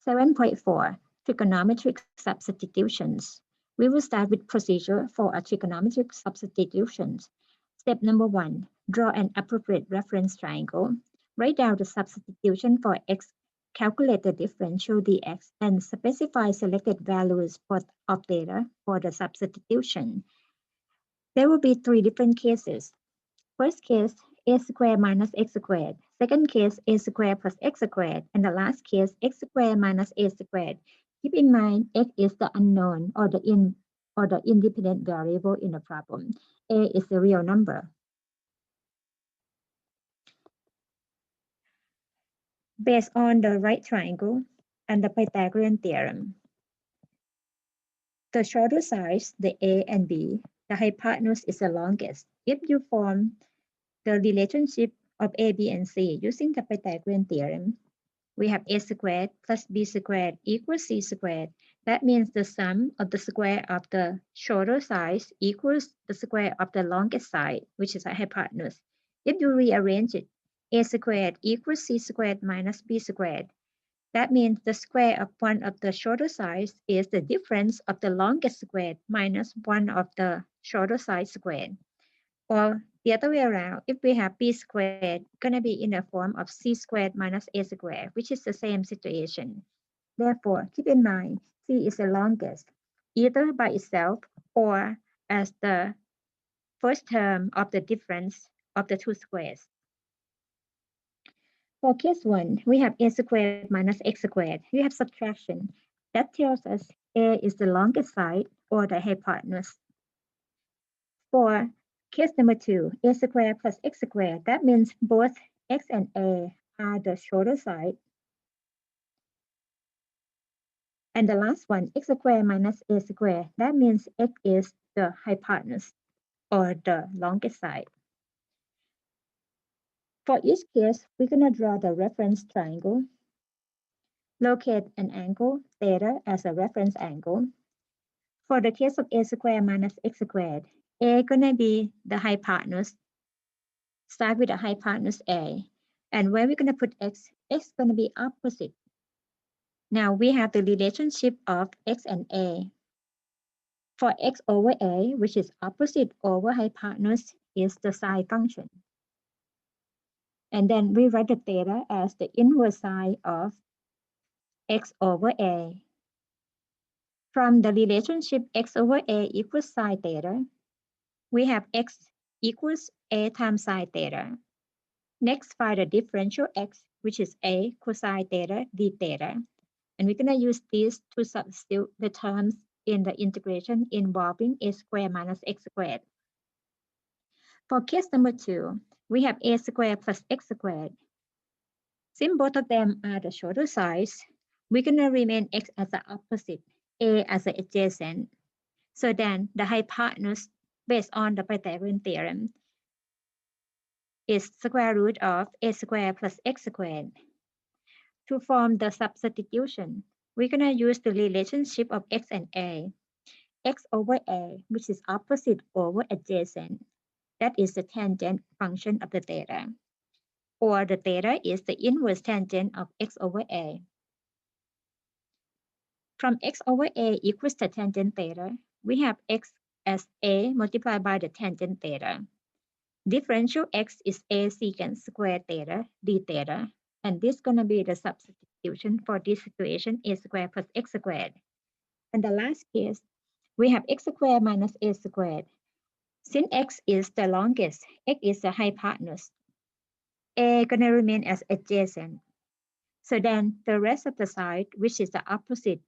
7.4 Trigonometric substitutions. We will start with procedure for a trigonometric substitution. Step number 1. Draw an appropriate reference triangle. Write down the substitution for x, calculate the differential dx, and specify selected values of theta for the substitution. There will be 3 different cases. First case, a squared minus x squared. Second case, a squared plus x squared. And the last case, x squared minus a squared. Keep in mind, x is the unknown or the independent variable in the problem. A is the real number. Based on the right triangle and the Pythagorean theorem, the shorter sides, the A and B, the hypotenuse is the longest. If you form the relationship of A, B, and C using the Pythagorean theorem, we have a squared plus b squared equals c squared. That means the sum of the square of the shorter sides equals the square of the longest side, which is a hypotenuse. If you rearrange it, a squared equals c squared minus b squared. That means the square of one of the shorter sides is the difference of the longest squared minus one of the shorter side squared. Or the other way around, if we have b squared, gonna be in the form of c squared minus a squared, which is the same situation. Therefore, keep in mind, c is the longest, either by itself or as the first term of the difference of the two squares. For case 1, we have a squared minus x squared. We have subtraction. That tells us a is the longest side or the hypotenuse. For case number 2, a squared plus x squared. That means both x and a are the shorter side. And the last one, x squared minus a squared. That means x is the hypotenuse or the longest side. For each case, we're going to draw the reference triangle. Locate an angle, theta, as a reference angle. For the case of a squared minus x squared, a going to be the hypotenuse. Start with the hypotenuse A. And where we're going to put x is going to be opposite. Now we have the relationship of x and a. For x over a, which is opposite over hypotenuse, is the sine function. And then we write the theta as the inverse sine of x over a. From the relationship x over a equals sine theta, we have x equals a times sine theta. Next, find the differential x, which is a cosine theta d theta. And we're going to use these to substitute the terms in the integration involving a squared minus x squared. For case number 2, we have a squared plus x squared. Since both of them are the shorter sides, we're going to remain x as the opposite, a as the adjacent. So then the hypotenuse based on the Pythagorean theorem is square root of a squared plus x squared. To form the substitution, we're going to use the relationship of x and a. X over a, which is opposite over adjacent. That is the tangent function of the theta. Or the theta is the inverse tangent of x over a. From x over a equals the tangent theta, we have x as a multiplied by the tangent theta. Differential x is a secant squared theta d theta. And this is going to be the substitution for this situation, a squared plus x squared. And the last case, we have x squared minus a squared. Since x is the longest, x is the hypotenuse, a going to remain as adjacent. So then the rest of the side, which is the opposite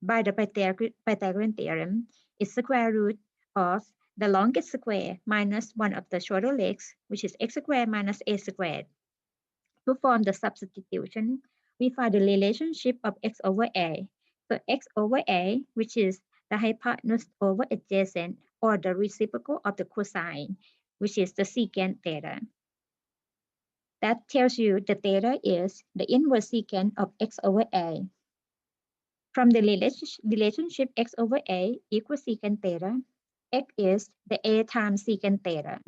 by the Pythagorean theorem, is square root of the longest square minus one of the shorter legs, which is x squared minus a squared. To form the substitution, we find the relationship of x over a. So x over a, which is the hypotenuse over adjacent, or the reciprocal of the cosine, which is the secant theta. That tells you the theta is the inverse secant of x over a. From the relationship x over a equals secant theta, x is the a times secant theta.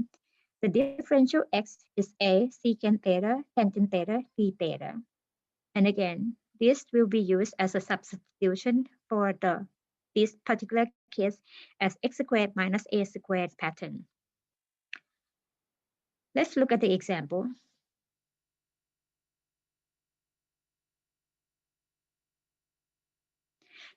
The differential x is a secant theta tangent theta d theta. And again, This will be used as a substitution for this particular case as x squared minus a squared pattern. Let's look at the example.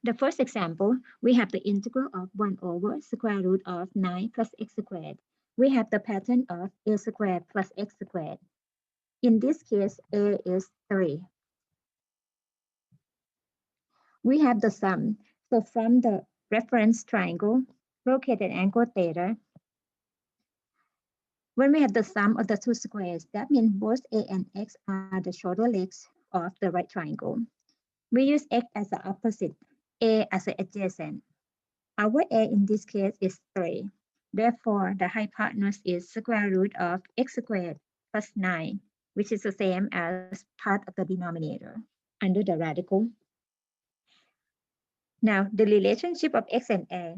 The first example, we have the integral of 1 over square root of 9 plus x squared. We have the pattern of a squared plus x squared. In this case, a is 3. We have the sum. So from the reference triangle, locate an angle theta. When we have the sum of the two squares, that means both a and x are the shoulder legs of the right triangle. We use x as the opposite, a as the adjacent. Our a in this case is 3. Therefore, the hypotenuse is square root of x squared plus 9, which is the same as part of the denominator under the radical. Now, the relationship of x and a,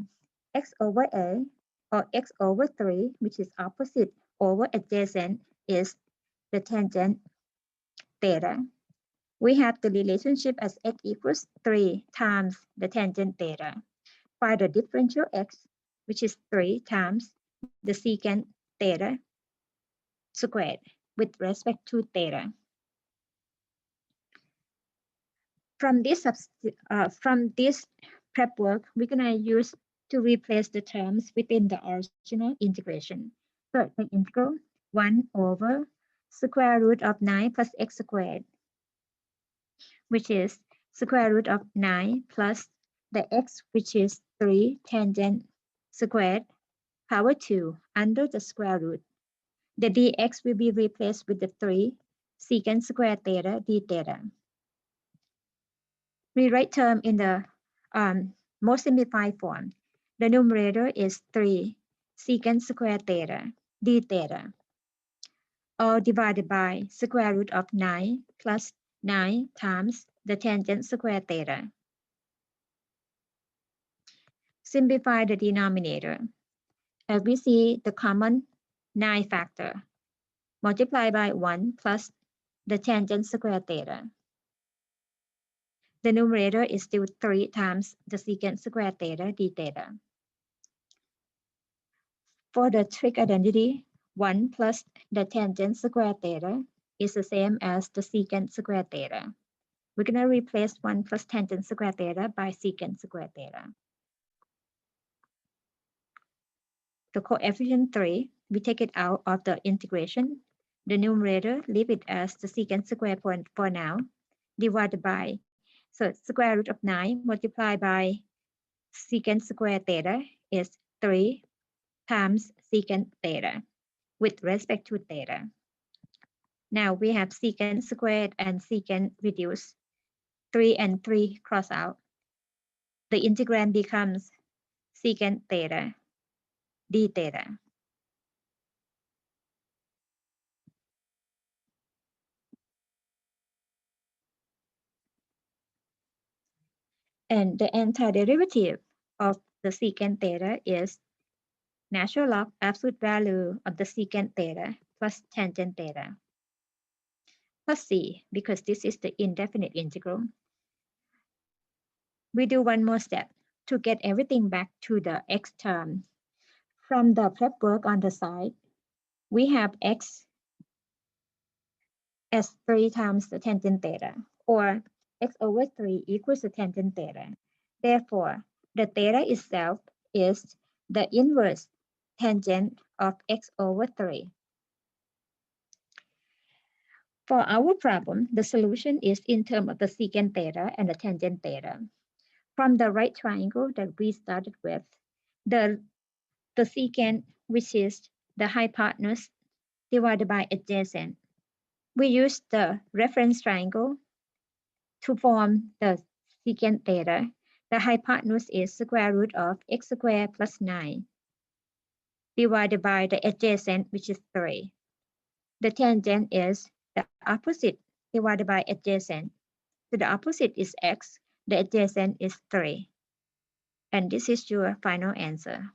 x over a, or x over 3, which is opposite over adjacent, is the tangent theta. We have the relationship as x equals 3 times the tangent theta. Find the differential x, which is 3 times the secant theta squared with respect to theta. From this prep work, we're gonna use to replace the terms within the original integration. So the integral 1 over square root of 9 plus x squared, which is square root of 9 plus the x, which is 3 tangent squared power 2 under the square root. The dx will be replaced with the 3 secant squared theta d theta. Rewrite term in the most simplified form. The numerator is 3 secant squared theta d theta, all divided by square root of 9 plus 9 times the tangent squared theta. Simplify the denominator. As we see the common 9 factor, multiply by 1 plus the tangent squared theta. The numerator is still 3 times the secant squared theta d theta. For the trig identity, 1 plus the tangent squared theta is the same as the secant squared theta. We're going to replace 1 plus tangent squared theta by secant squared theta. The coefficient 3, we take it out of the integration. The numerator, leave it as the secant squared for now, divided by, so square root of 9 multiplied by secant squared theta is 3 times secant theta with respect to theta. Now we have secant squared and secant reduced. 3 and 3 cross out. The integrand becomes secant theta d theta. And the antiderivative of the secant theta is natural log absolute value of the secant theta plus tangent theta plus c, because this is the indefinite integral. We do one more step to get everything back to the x term. From the prep work on the side, we have x as 3 times the tangent theta, or x over 3 equals the tangent theta. Therefore, the theta itself is the inverse tangent of x over 3. For our problem, the solution is in terms of the secant theta and the tangent theta. From the right triangle that we started with, the secant, which is the hypotenuse divided by adjacent. We use the reference triangle to form the secant theta. The hypotenuse is square root of x squared plus 9 divided by the adjacent, which is 3. The tangent is the opposite divided by adjacent. So the opposite is x, the adjacent is 3. And this is your final answer.